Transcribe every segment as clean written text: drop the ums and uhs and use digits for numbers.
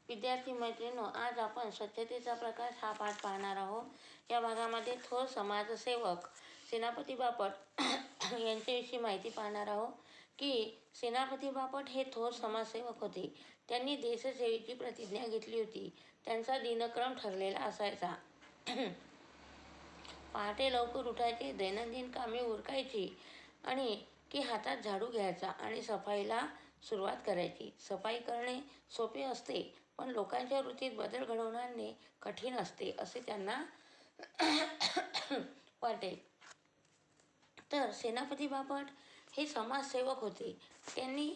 विद्यार्थी मैत्रिणींनो, आज आपण स्वच्छतेचा प्रकाश हा पाठ पाहणार आहोत. या भागामध्ये थोर समाजसेवक सेनापती बापट यांच्याविषयी माहिती पाहणार आहोत की सेनापती बापट हे थोर समाजसेवक होते. त्यांनी देशसेवेची प्रतिज्ञा घेतली होती. त्यांचा दिनक्रम ठरलेला असायचा. पहाटे लवकर उठायचे, दैनंदिन कामे उरकायची आणि की हातात झाडू घ्यायचा आणि सफाईला सुरुवात करायची. सफाई करणे सोपे असते, पण लोकांच्या वृत्तीत बदल घडवणे कठीण असते असे त्यांना वाटे. तर सेनापती बापट हे समाजसेवक होते. त्यांनी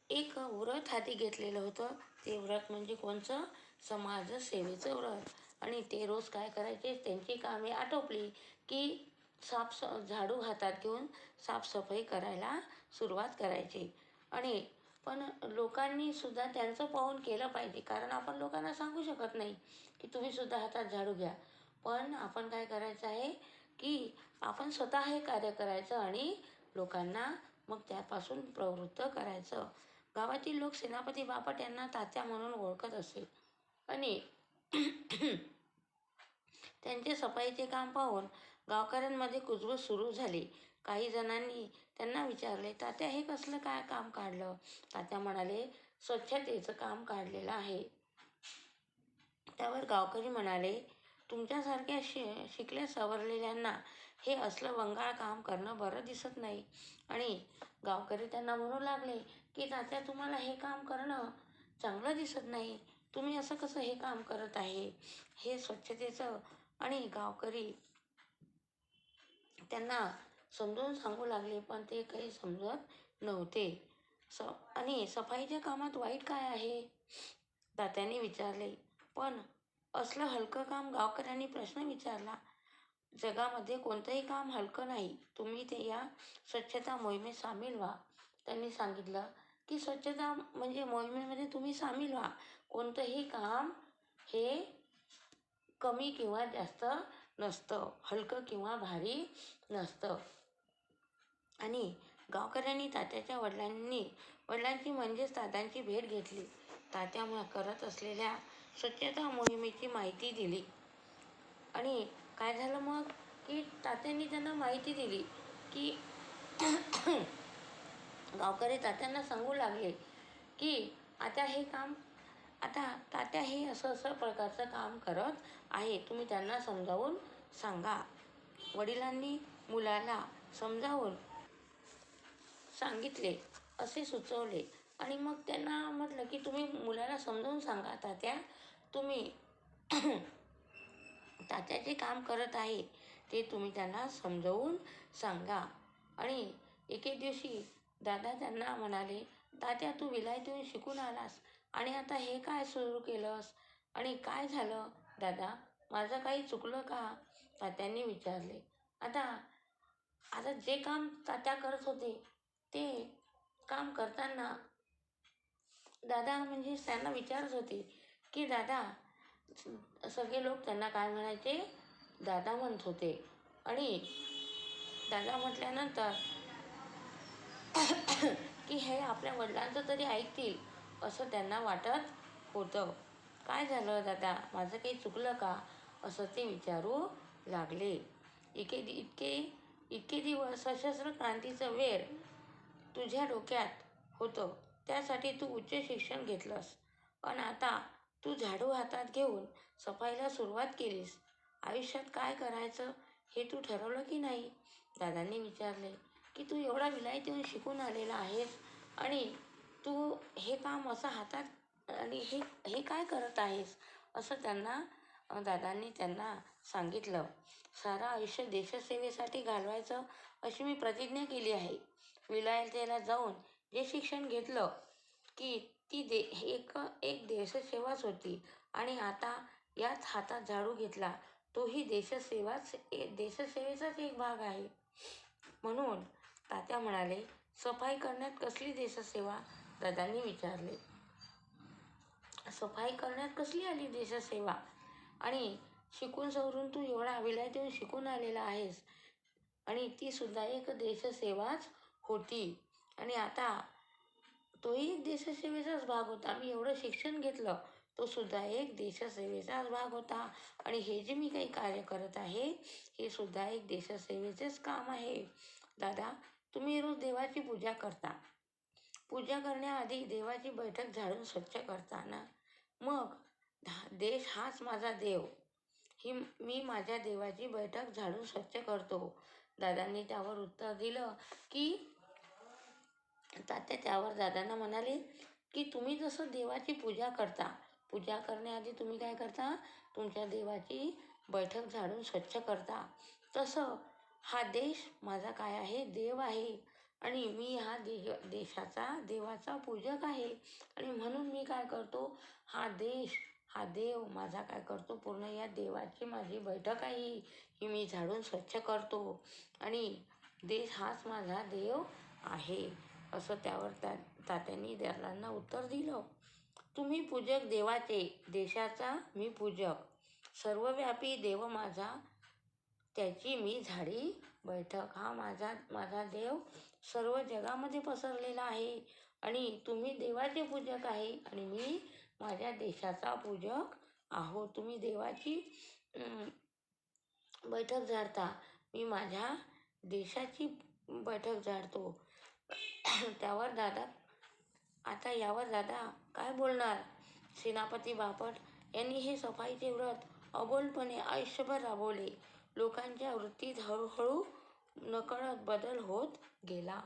एक व्रत हाती घेतलेलं होतं. ते व्रत म्हणजे कोणचं? समाजसेवेचं व्रत. आणि ते रोज काय करायचे? त्यांची कामे आटोपली की झाडू हातात घेऊन साफसफाई करायला सुरुवात करायची. आणि पण लोकांनी सुद्धा त्यांचं पाहून केलं पाहिजे, कारण आपण लोकांना सांगू शकत नाही की तुम्ही सुद्धा हातात झाडू घ्या. पण आपण काय करायचं आहे की आपण स्वतः हे कार्य करायचं आणि लोकांना मग त्यापासून प्रवृत्त करायचं. गावातील लोक सेनापती बापट यांना तात्या म्हणून ओळखत असे आणि त्यांचे सफाईचे काम पाहून गावकऱ्यांमध्ये कुजबूज सुरू झाली. काही जणांनी त्यांना विचारले, तात्या हे कसलं काय काम काढलं? तात्या म्हणाले, स्वच्छतेचं काम काढलेलं आहे. त्यावर गावकरी म्हणाले, तुमच्यासारख्या शिकल्या सवरलेल्यांना हे असलं वंगाळ काम करणं बरं दिसत नाही. आणि गावकरी त्यांना म्हणू लागले की तात्या, तुम्हाला हे काम करणं चांगलं दिसत नाही. तुम्ही असं कसं हे काम करत आहे, हे स्वच्छतेचं? आणि गावकरी त्यांना समजून सांगू लागले, पण ते काही समजत नव्हते. आणि सफाईच्या कामात वाईट काय आहे? तात्यांनी विचारले. पण असलं हलकं काम? गावकऱ्यांनी प्रश्न विचारला. जगामध्ये कोणतंही काम हलकं नाही. तुम्ही ते या स्वच्छता मोहिमेत सामील व्हा. त्यांनी सांगितलं की स्वच्छता म्हणजे मोहिमेमध्ये तुम्ही सामील व्हा. कोणतंही काम हे कमी किंवा जास्त नसतं, हलकं किंवा भारी नसतं. आणि गावकऱ्यांनी तात्याच्या वडिलांची म्हणजेच दादांची भेट घेतली. तात्या करत असलेल्या स्वच्छता मोहिमेची माहिती दिली. आणि काय झालं मग की तात्यांनी त्यांना माहिती दिली की गावकरी तात्यांना सांगू लागले की आता तात्या हे असं प्रकारचं काम करत आहे, तुम्ही त्यांना समजावून सांगा. वडिलांनी मुलाला समजावून सांगितले असे सुचवले. आणि मग त्यांना म्हटलं की तुम्ही मुलाला समजावून सांगा तात्या, तुम्ही तात्या जे काम करत आहे ते तुम्ही त्यांना समजावून सांगा. आणि एके दिवशी दादा त्यांना म्हणाले, तात्या, तू विलायतीहून शिकून आलास आणि आता हे काय सुरू केलंस? आणि काय झालं दादा, माझं काही चुकलं का? तात्यांनी विचारले. आता जे काम तात्या करत होते ते काम करताना दादा म्हणजे त्यांना विचारत होते की दादा, सगळे लोक त्यांना काय म्हणायचे? दादा म्हणत होते. आणि दादा म्हटल्यानंतर की हे आपल्या वडिलांचं तरी ऐकतील असं त्यांना वाटत होतं. काय झालं दादा, माझं काही चुकलं का? असं ते विचारू लागले. इतके दिवस सशस्त्र क्रांतीचं वेळ तुझ्या डोक्यात होतं, त्यासाठी तू उच्च शिक्षण घेतलंस, पण आता तू झाडू हातात घेऊन सफाईला सुरुवात केलीस. आयुष्यात काय करायचं हे तू ठरवलं की नाही? दादांनी विचारले की तू एवढा विलायतीहून शिकून आलेला आहेस आणि तू हे काम असं हातात आणि हे काय करत आहेस? असं दादांनी त्यांना सांगितलं. सारं आयुष्य देशसेवेसाठी घालवायचं अशी मी प्रतिज्ञा केली आहे. विलायतेला जाऊन जे शिक्षण घेतलं की ती एक देशसेवाच होती आणि आता याच हातात झाडू घेतला तोही देशसेवेचाच एक भाग आहे. म्हणून तात्या म्हणाले, सफाई करण्यात कसली देशसेवा? दादांनी विचारले. सफाई करण्यात कसली आली देशसेवा? आणि शिकून सवरून तू एवढा विलायतीहून शिकून आलेला आहेस आणि ती सुद्धा एक देशसेवाच होती. आणि आता तोही एक देशसेवेचाच भाग होता. मी एवढं शिक्षण घेतलं, तो सुद्धा एक देशसेवेचाच भाग होता. आणि हे जे मी काही कार्य करत आहे, हे सुद्धा एक देशसेवेचेच काम आहे. दादा, तुम्ही रोज देवाची पूजा करता. पूजा करण्याआधी देवाची बैठक झाडून स्वच्छ करता ना? मग देश हाच माझा देव. ही मी माझ्या देवाची बैठक झाडून स्वच्छ करतो. दादांनी त्यावर उत्तर दिलं की तात्या त्यावर दादांना म्हणाले की तुम्ही जसं देवाची पूजा करता, पूजा करण्याआधी तुम्ही काय करता? तुमच्या देवाची बैठक झाडून स्वच्छ करता. तसं हा देश माझा काय आहे? देव आहे. आणि मी हा देशाचा देवाचा पूजक आहे. आणि म्हणून मी काय करतो? हा देश, हा देव माझा काय करतो? पूर्ण या देवाची माझी बैठक आहे, ही मी झाडून स्वच्छ करतो. आणि देश हाच माझा देव आहे, असं त्यावर तात्यांनी दादांना उत्तर दिलं. तुम्ही पूजक देवाचे, देशाचा मी पूजक. सर्वव्यापी देव माझा, त्याची मी झाडी बैठक. हा माझा देव सर्व जगामध्ये पसरलेला आहे. आणि तुम्ही देवाचे पूजक आहे आणि मी माझ्या देशाचा पूजक आहो. तुम्ही देवाची बैठक झाडता, मी माझ्या देशाची बैठक झाडतो. त्यावर दादा आता यावर दादा काय बोलणार? सेनापती बापट यांनी हे सफाईचे व्रत अबोलपणे आयुष्यभर राबवले. लोकांच्या वृत्तीत हळूहळू नकळत बदल होत गेला.